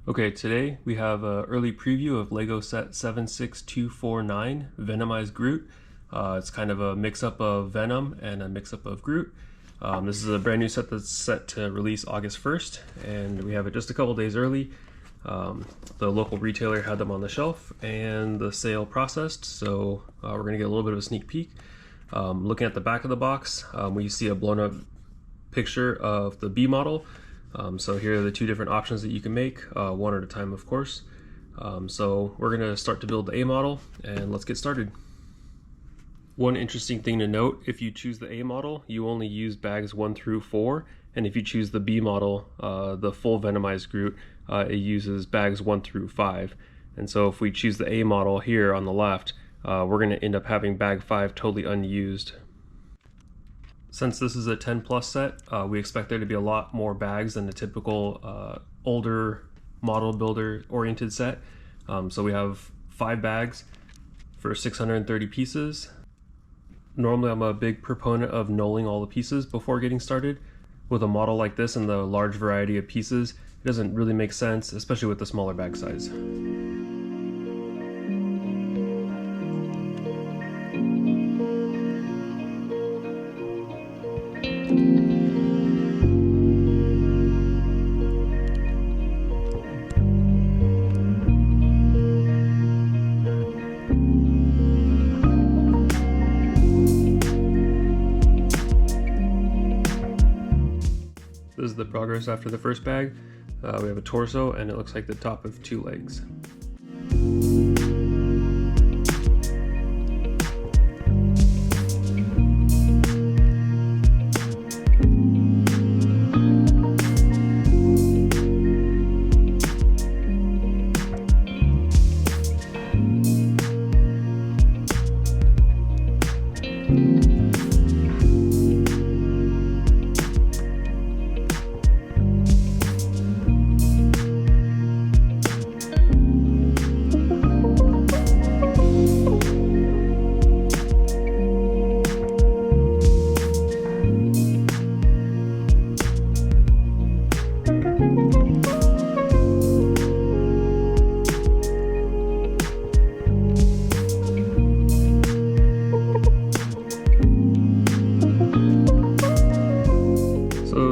Okay, today we have an early preview of LEGO set 76249, Venomized Groot. It's kind of a mix-up of Venom and a mix-up of Groot. This is a brand new set that's set to release August 1st, and we have it just a couple days early. The local retailer had them on the shelf and the sale processed, so we're going to get a little bit of a sneak peek. Looking at the back of the box, we see a blown up picture of the B model. So here are the two different options that you can make, one at a time of course. So we're going to start to build the A model, and let's get started. One interesting thing to note, if you choose the A model, you only use bags 1 through 4, and if you choose the B model, the full Venomized Groot, it uses bags 1 through 5. And so if we choose the A model here on the left, we're going to end up having bag 5 totally unused. Since this is a 10 plus set, we expect there to be a lot more bags than the typical older model builder oriented set. So we have 5 bags for 630 pieces. Normally I'm a big proponent of nulling all the pieces before getting started. With a model like this and the large variety of pieces, it doesn't really make sense, especially with the smaller bag size. This is the progress after the first bag. We have a torso, and it looks like the top of 2 legs.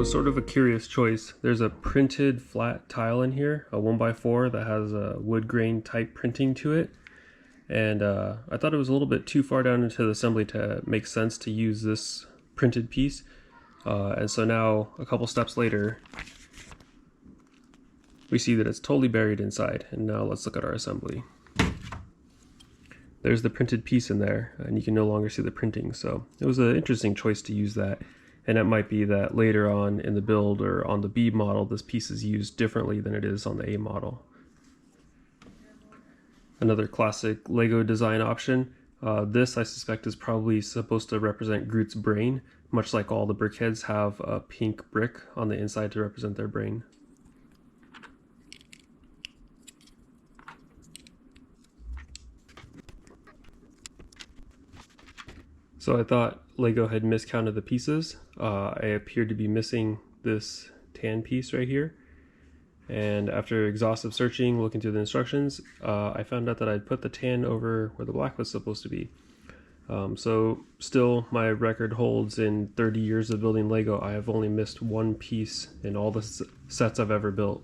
Sort of a curious choice. There's a printed flat tile in here, a 1x4 that has a wood grain type printing to it, and I thought it was a little bit too far down into the assembly to make sense to use this printed piece, and so now a couple steps later we see that it's totally buried inside. And now let's look at our assembly. There's the printed piece in there, and you can no longer see the printing, so it was an interesting choice to use that. And it might be that later on in the build or on the B model, this piece is used differently than it is on the A model. Another classic LEGO design option. This I suspect is probably supposed to represent Groot's brain, much like all the brickheads have a pink brick on the inside to represent their brain. So I thought LEGO had miscounted the pieces. I appeared to be missing this tan piece right here. And after exhaustive searching, looking through the instructions, I found out that I'd put the tan over where the black was supposed to be. So still, my record holds in 30 years of building LEGO, I have only missed 1 piece in all the sets I've ever built.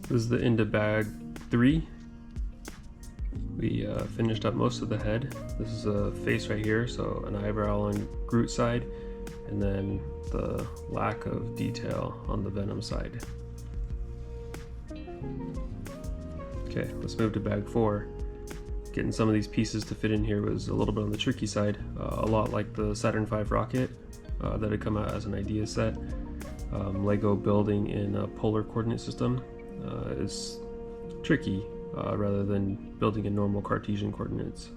This is the end of bag 3. We finished up most of the head. This is a face right here, so an eyebrow on Groot side, and then the lack of detail on the Venom side. Okay, let's move to bag 4. Getting some of these pieces to fit in here was a little bit on the tricky side, a lot like the Saturn V rocket that had come out as an idea set. Lego building in a polar coordinate system is tricky rather than building in normal Cartesian coordinates.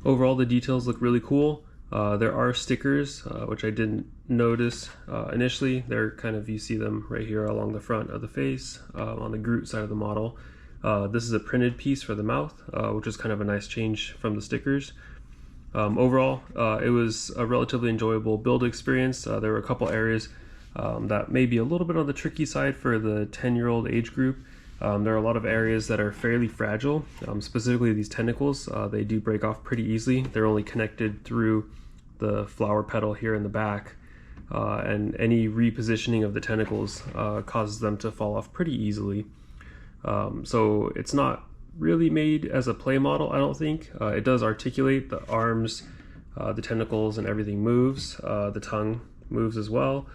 Overall, the details look really cool. There are stickers, which I didn't notice initially. They're kind of, you see them right here along the front of the face on the Groot side of the model. This is a printed piece for the mouth, which is kind of a nice change from the stickers. Overall, it was a relatively enjoyable build experience. There were a couple areas that may be a little bit on the tricky side for the 10-year-old age group. There are a lot of areas that are fairly fragile, specifically these tentacles. They do break off pretty easily. They're only connected through the flower petal here in the back, and any repositioning of the tentacles causes them to fall off pretty easily. So it's not really made as a play model, I don't think. It does articulate the arms, the tentacles, and everything moves. The tongue moves as well.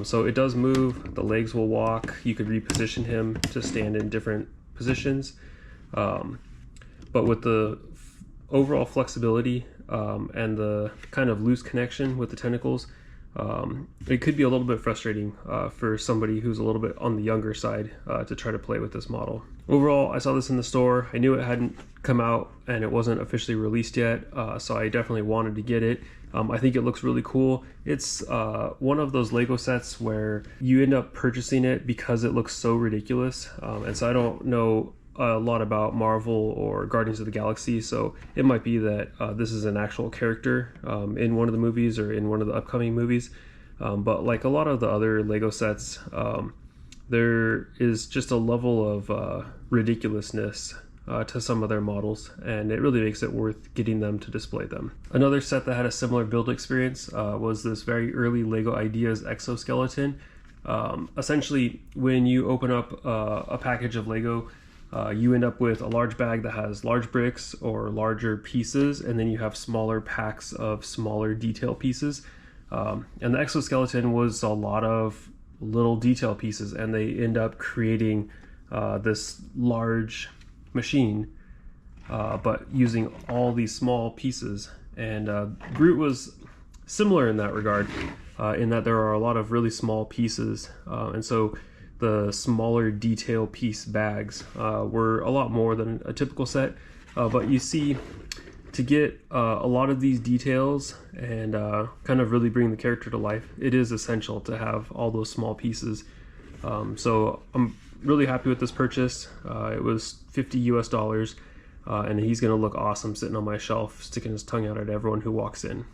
So it does move, the legs will walk, you could reposition him to stand in different positions. But with the overall flexibility and the kind of loose connection with the tentacles, it could be a little bit frustrating for somebody who's a little bit on the younger side to try to play with this model. Overall, I saw this in the store. I knew it hadn't come out and it wasn't officially released yet, so I definitely wanted to get it. I think it looks really cool. It's one of those Lego sets where you end up purchasing it because it looks so ridiculous. And so I don't know a lot about Marvel or Guardians of the Galaxy, so it might be that this is an actual character in one of the movies or in one of the upcoming movies. But like a lot of the other Lego sets, there is just a level of ridiculousness to some of their models, and it really makes it worth getting them to display them. Another set that had a similar build experience was this very early Lego Ideas exoskeleton. Essentially, when you open up a package of Lego, you end up with a large bag that has large bricks or larger pieces, and then you have smaller packs of smaller detail pieces. And the exoskeleton was a lot of little detail pieces, and they end up creating this large machine, but using all these small pieces. And Groot was similar in that regard, in that there are a lot of really small pieces, and so the smaller detail piece bags were a lot more than a typical set. But you see, to get a lot of these details and kind of really bring the character to life, it is essential to have all those small pieces. So I'm really happy with this purchase. It was $50 US, and he's gonna look awesome sitting on my shelf, sticking his tongue out at everyone who walks in.